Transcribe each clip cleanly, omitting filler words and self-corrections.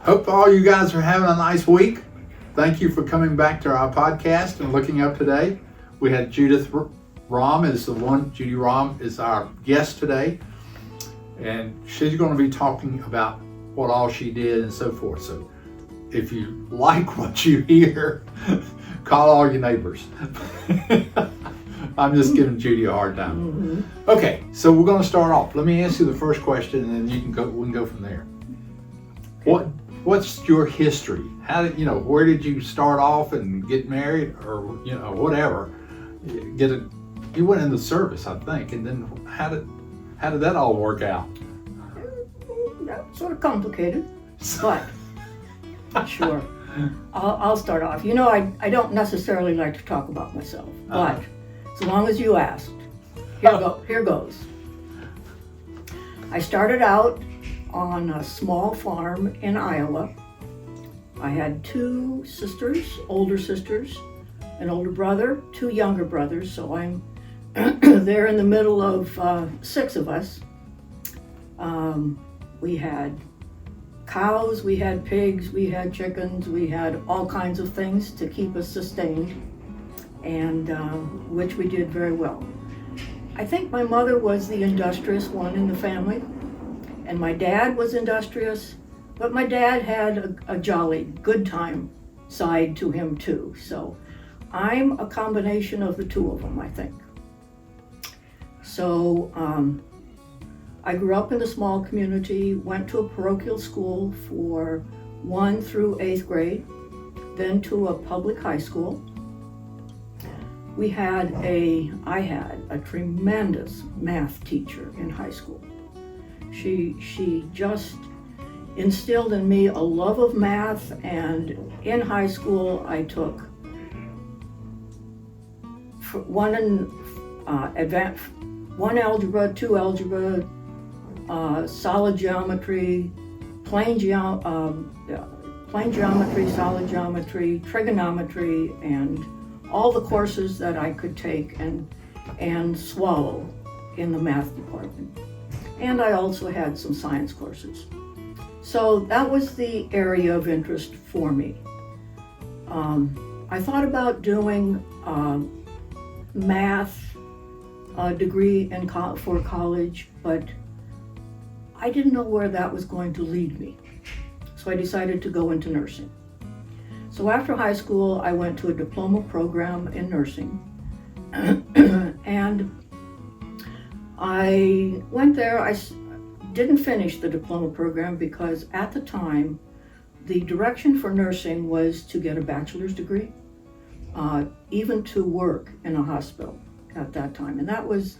Hope all you guys are having a nice week. Thank you for coming back to our podcast and looking up today. We had Judy Rahm is our guest today. And she's going to be talking about what all she did and so forth. So if you like what you hear, call all your neighbors. I'm just giving Judy a hard time. Mm-hmm. Okay, so we're going to start off. Let me ask you the first question, and then we can go from there. What's your history? Where did you start off and get married, or whatever? You went in the service, I think, and then how did that all work out? That's sort of complicated, but sure. I'll start off. I don't necessarily like to talk about myself, but as long as you asked, here goes. I started out on a small farm in Iowa. I had 2 sisters, older sisters, an older brother, 2 younger brothers, so I'm there in the middle of 6 of us. We had cows, we had pigs, we had chickens, we had all kinds of things to keep us sustained, and which we did very well. I think my mother was the industrious one in the family, and my dad was industrious, but my dad had a jolly, good time side to him too. So I'm a combination of the 2 of them, I think. So I grew up in a small community, went to a parochial school for 1 through 8th grade, then to a public high school. I had a tremendous math teacher in high school. She just instilled in me a love of math, and in high school I took 1 algebra, 2 algebra, solid geometry, plain geometry, solid geometry, trigonometry, and all the courses that I could take and swallow in the math department. And I also had some science courses. So that was the area of interest for me. I thought about doing math degree for college, but I didn't know where that was going to lead me. So I decided to go into nursing. So after high school, I went to a diploma program in nursing. And I went there. I didn't finish the diploma program because at the time, the direction for nursing was to get a bachelor's degree, even to work in a hospital at that time. And that was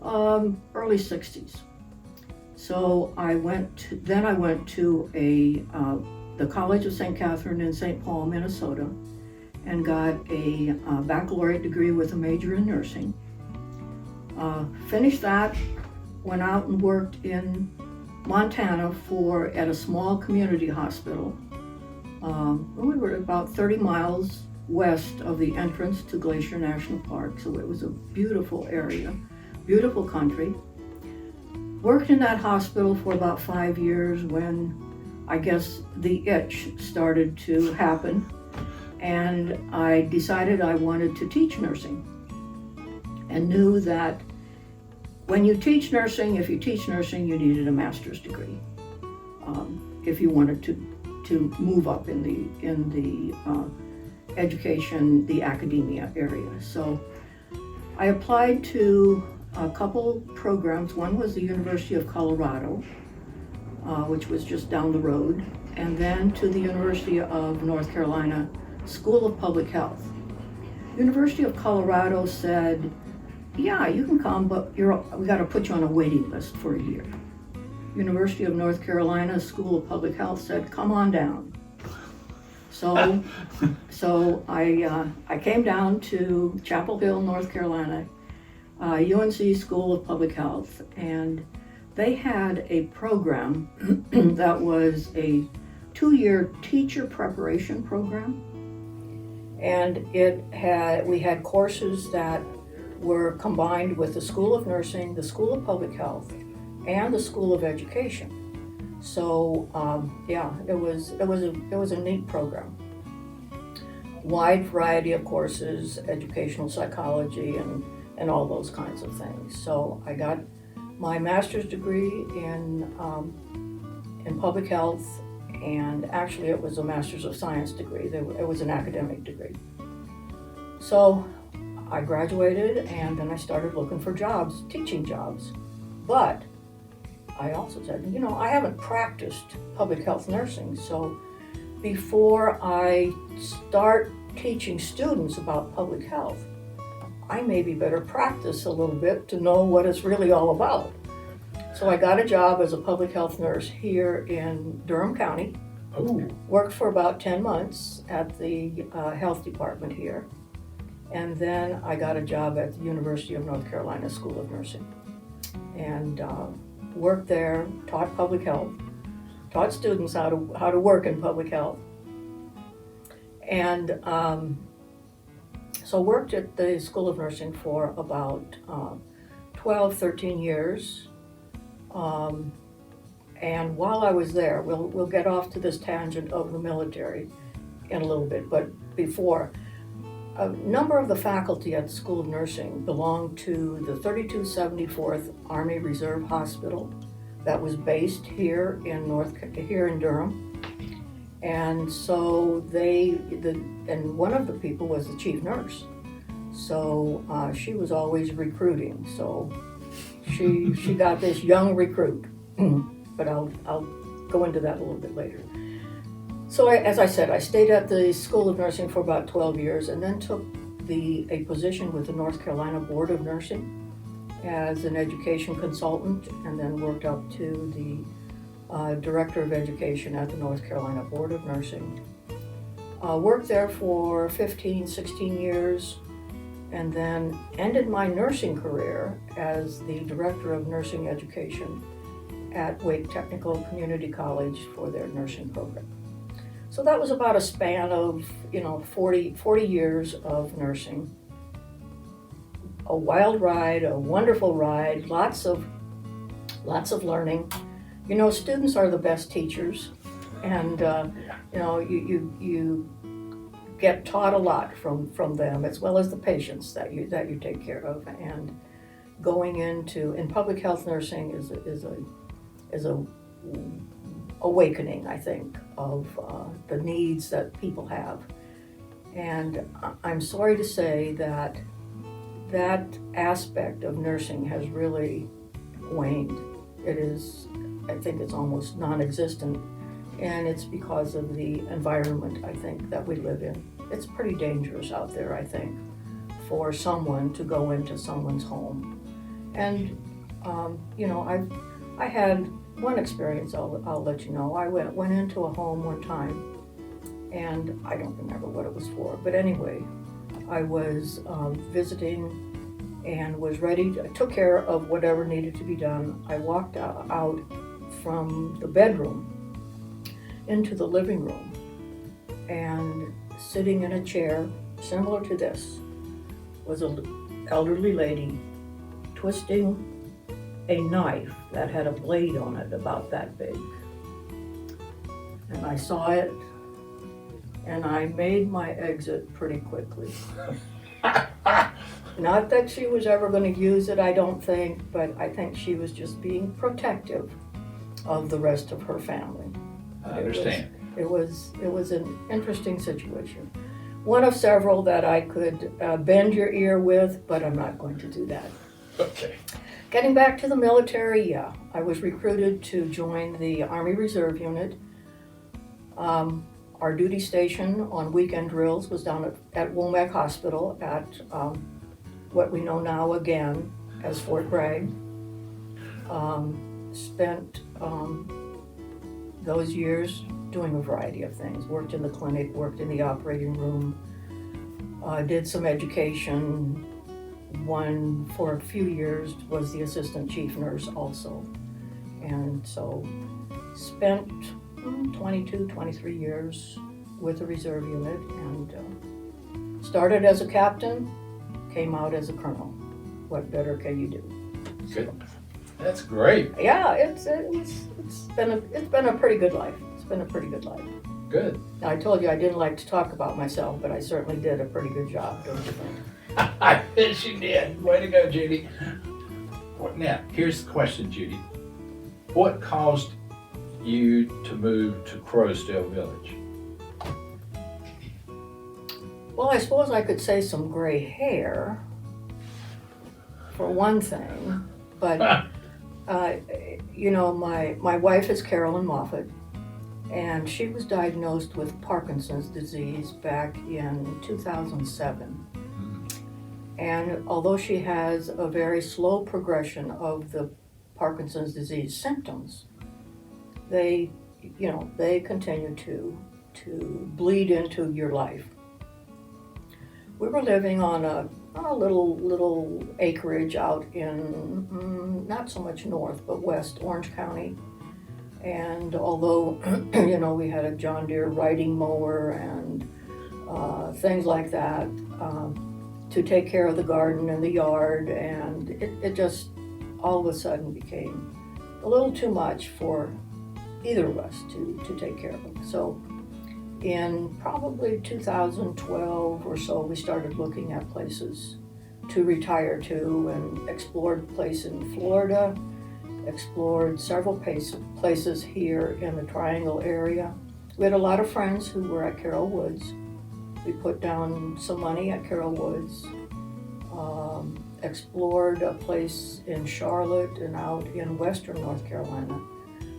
early 60s. So I went to the College of St. Catherine in St. Paul, Minnesota, and got a baccalaureate degree with a major in nursing. Finished that, went out and worked in Montana at a small community hospital. We were about 30 miles west of the entrance to Glacier National Park, so it was a beautiful area, beautiful country. Worked in that hospital for about 5 years when I guess the itch started to happen, and I decided I wanted to teach nursing, and knew that when you teach nursing, if you teach nursing, you needed a master's degree if you wanted to move up in the education, the academia area. So I applied to a couple programs. One was the University of Colorado, which was just down the road, and then to the University of North Carolina School of Public Health. University of Colorado said, yeah, you can come, but we got to put you on a waiting list for a year. University of North Carolina School of Public Health said, come on down. So I came down to Chapel Hill, North Carolina, UNC School of Public Health, and they had a program that was a 2-year teacher preparation program, and we had courses that were combined with the School of Nursing, the School of Public Health, and the School of Education. So yeah, it was a neat program. Wide variety of courses, educational psychology, and all those kinds of things. So I got my master's degree in public health, and actually it was a master's of science degree. It was an academic degree. So I graduated, and then I started looking for jobs, teaching jobs. But I also said, you know, I haven't practiced public health nursing, so before I start teaching students about public health, I maybe better practice a little bit to know what it's really all about. So I got a job as a public health nurse here in Durham County. Oh, Worked for about 10 months at the health department here. And then I got a job at the University of North Carolina School of Nursing. And worked there, taught public health, taught students how to work in public health. And so worked at the School of Nursing for about 12, 13 years. And while I was there, we'll get off to this tangent of the military in a little bit, but before, a number of the faculty at the School of Nursing belonged to the 3274th Army Reserve Hospital that was based here in Durham. And so and one of the people was the chief nurse. So she was always recruiting. So she got this young recruit, but I'll go into that a little bit later. So as I said, I stayed at the School of Nursing for about 12 years and then took a position with the North Carolina Board of Nursing as an education consultant, and then worked up to the Director of Education at the North Carolina Board of Nursing. Worked there for 15, 16 years, and then ended my nursing career as the Director of Nursing Education at Wake Technical Community College for their nursing program. So that was about a span of, 40 years of nursing. A wild ride, a wonderful ride, lots of learning. You know, students are the best teachers, and you get taught a lot from them, as well as the patients that you take care of. And going in public health nursing is a awakening, I think, of the needs that people have. And I'm sorry to say that aspect of nursing has really waned. I think it's almost non-existent, and it's because of the environment, I think, that we live in. It's pretty dangerous out there, I think, for someone to go into someone's home. And I had one experience I'll let you know. I went into a home one time, and I don't remember what it was for, but anyway, I was visiting and was ready. I took care of whatever needed to be done. I walked out from the bedroom into the living room, and sitting in a chair similar to this was an elderly lady twisting a knife that had a blade on it about that big. And I saw it, and I made my exit pretty quickly. Not that she was ever going to use it, I don't think, but I think she was just being protective of the rest of her family. I understand. It was an interesting situation. One of several that I could bend your ear with, but I'm not going to do that. Okay. Getting back to the military, yeah, I was recruited to join the Army Reserve Unit. Our duty station on weekend drills was down at Womack Hospital at what we know now again as Fort Bragg. Spent those years doing a variety of things. Worked in the clinic, worked in the operating room, did some education. For a few years was the assistant chief nurse also. And so spent 22, 23 years with the reserve unit, and started as a captain, came out as a colonel. What better can you do? Good. That's great. Yeah, it's been a pretty good life. It's been a pretty good life. Good. Now, I told you I didn't like to talk about myself, but I certainly did a pretty good job, don't you think? I bet you did. Way to go, Judy. Now, here's the question, Judy. What caused you to move to Croasdaile Village? Well, I suppose I could say some gray hair, for one thing, but my wife is Carolyn Moffat, and she was diagnosed with Parkinson's disease back in 2007. And although she has a very slow progression of the Parkinson's disease symptoms, they continue to bleed into your life. We were living on a little acreage out in not so much north, but west Orange County. And although we had a John Deere riding mower and things like that to take care of the garden and the yard, and it just all of a sudden became a little too much for either of us to take care of. So in probably 2012 or so, we started looking at places to retire to, and explored a place in Florida, explored several places here in the Triangle area. We had a lot of friends who were at Carroll Woods. We put down some money at Carroll Woods, explored a place in Charlotte and out in western North Carolina.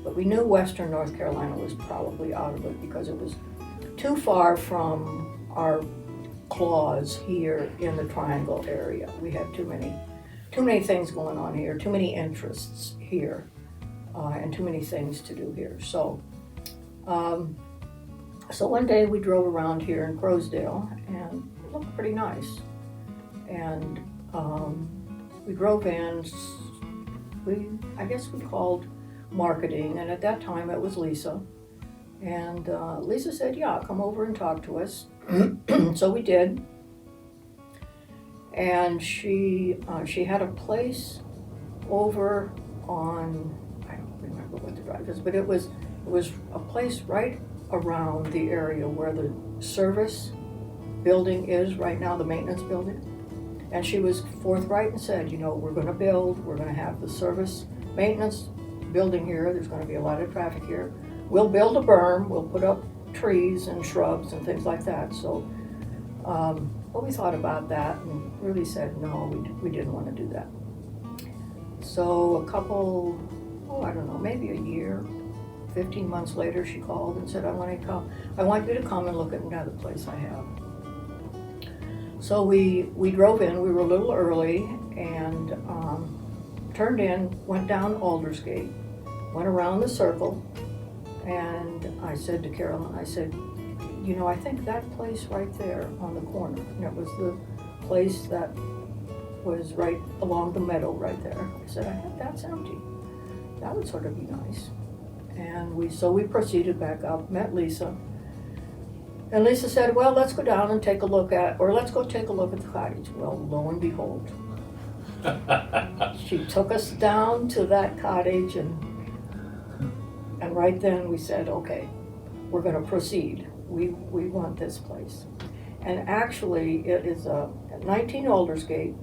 But we knew western North Carolina was probably out of it because it was too far from our claws here in the Triangle area. We had too many things going on here, too many interests here, and too many things to do here. So one day we drove around here in Croasdaile, and it looked pretty nice. And we drove in, I guess we called marketing, and at that time it was Lisa. And Lisa said, yeah, come over and talk to us. So we did. And she had a place over on, I don't remember what the drive is, but it was a place right around the area where the service building is right now, the maintenance building. And she was forthright and said, we're going to have the service maintenance building here. There's going to be a lot of traffic here. We'll build a berm, we'll put up trees and shrubs and things like that. So, but we thought about that and really said, no, we didn't want to do that. So a couple, maybe a year, 15 months later, she called and said, I want you to come and look at another place I have. So we drove in, we were a little early, and turned in, went down Aldersgate, went around the circle, and I said to Carolyn, I think that place right there on the corner, and it was the place that was right along the meadow right there. I said, I think that's empty. That would sort of be nice. And we proceeded back up, met Lisa. And Lisa said, well, let's go down and let's go take a look at the cottage. Well, lo and behold, she took us down to that cottage, and right then we said, okay, we're going to proceed. We want this place. And actually, it is 19 Aldersgate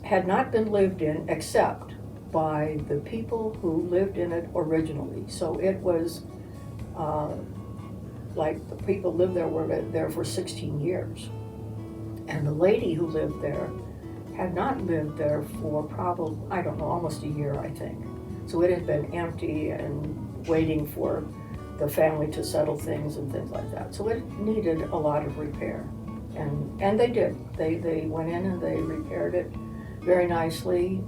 had not been lived in except by the people who lived in it originally. So it was like the people lived there were there for 16 years. And the lady who lived there had not lived there for probably, almost a year, I think. So it had been empty and waiting for the family to settle things and things like that. So it needed a lot of repair. And they did. They went in and they repaired it very nicely.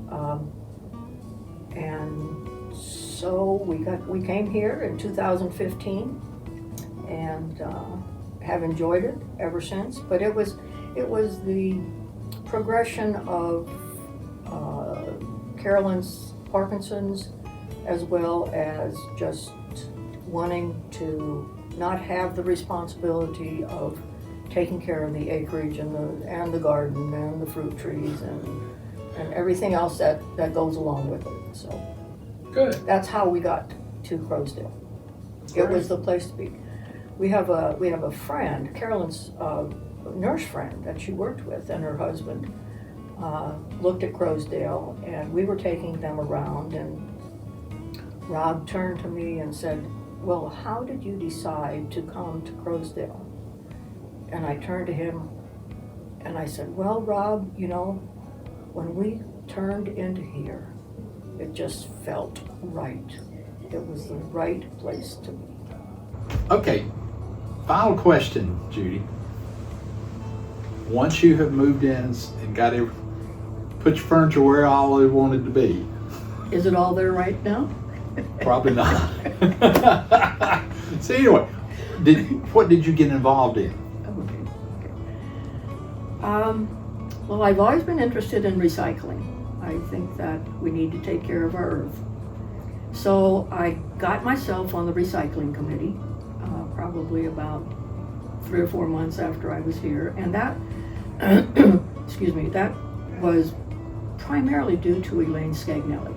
And so we came here in 2015 and have enjoyed it ever since. But it was the progression of Carolyn's Parkinson's, as well as just wanting to not have the responsibility of taking care of the acreage and the garden and the fruit trees and and everything else that goes along with it. So Good. that's how we got to Croasdaile. It Great. was the place to be. We have a friend, Carolyn's nurse friend that she worked with, and her husband looked at Croasdaile, and we were taking them around, and Rob turned to me and said, "Well, how did you decide to come to Croasdaile?" And I turned to him and I said, "Well, Rob, you know, when we turned into here, it just felt right. It was the right place to be." Okay, final question, Judy. Once you have moved in and got it, put your furniture where all it wanted to be, Is it all there right now? probably not. So anyway, what did you get involved in? Well, I've always been interested in recycling. I think that we need to take care of our earth. So I got myself on the recycling committee, probably about 3 or 4 months after I was here, and that, excuse me, that was primarily due to Elaine Scagnelli.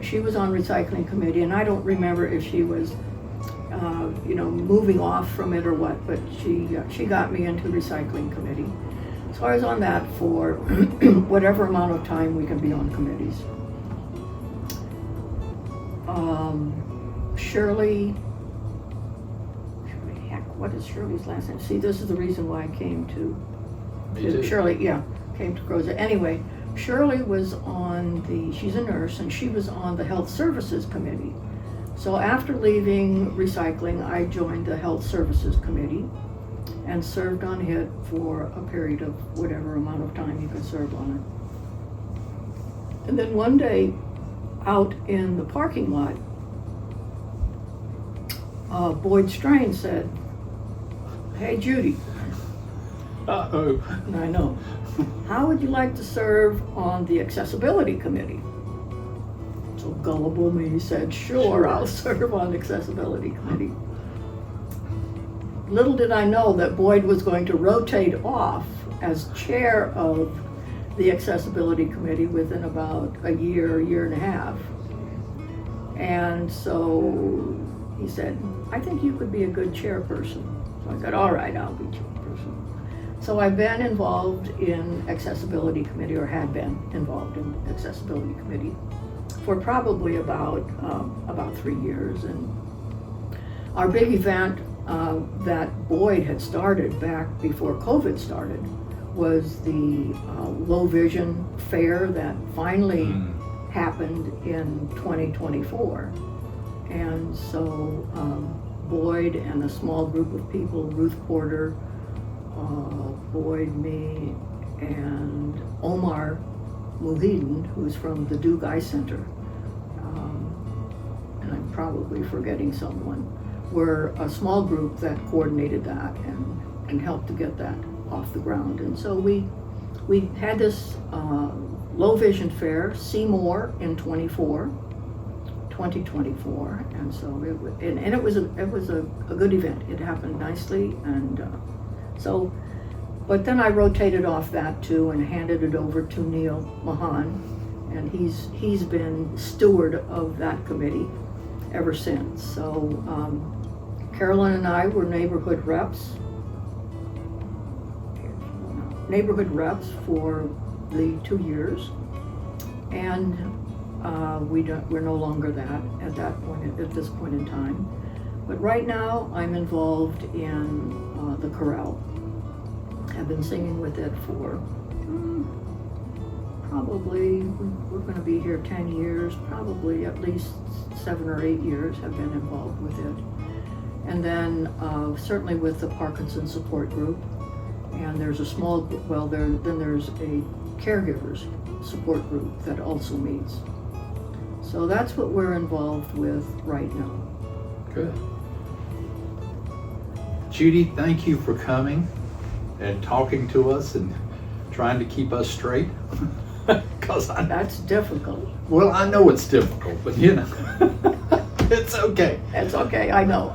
She was on recycling committee, and I don't remember if she was, moving off from it or what, but she got me into recycling committee. So I was on that for whatever amount of time we can be on committees. Shirley, heck, what is Shirley's last name? See, this is the reason why I came to Me too. Shirley, came to Croasdaile. Anyway, Shirley was she's a nurse, and she was on the Health Services Committee. So after leaving recycling, I joined the Health Services Committee and served on it for a period of whatever amount of time you could serve on it. And then one day, out in the parking lot, Boyd Strain said, "Hey, Judy." Uh-oh. And I know. "How would you like to serve on the Accessibility Committee?" So gullible me said, "Sure, I'll serve on the Accessibility Committee." Little did I know that Boyd was going to rotate off as chair of the Accessibility Committee within about a year and a half. And so he said, "I think you could be a good chairperson." So I said, "All right, I'll be chairperson." So I've been involved in Accessibility Committee, or had been involved in Accessibility Committee, for probably about 3 years. And our big event that Boyd had started back before COVID started was the Low Vision Fair that finally happened in 2024. And so Boyd and a small group of people, Ruth Porter, Boyd, me, and Omar Muhidin, who's from the Duke Eye Center, and I'm probably forgetting someone, were a small group that coordinated that and helped to get that off the ground. And so we had this low vision fair, see more in 2024, and so it was a good event. It happened nicely, and but then I rotated off that too and handed it over to Neil Mahan, and he's been steward of that committee ever since. So Carolyn and I were neighborhood reps for the 2 years, and we're no longer that at this point in time. But right now I'm involved in the chorale. I've been singing with it for probably, we're going to be here 10 years, probably at least 7 or 8 years have been involved with it. And then certainly with the Parkinson support group, and there's a small group, then there's a caregivers support group that also meets. So that's what we're involved with right now. Good. Judy, thank you for coming and talking to us and trying to keep us straight. That's difficult. Well, I know it's difficult, but it's okay. It's okay, I know.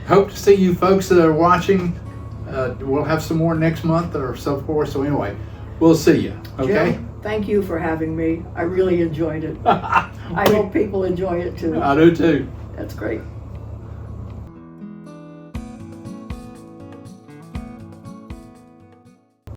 Hope to see you folks that are watching. We'll have some more next month or so forth. So anyway, we'll see you. Okay. Jim, thank you for having me. I really enjoyed it. I hope people enjoy it too. I do too. That's great.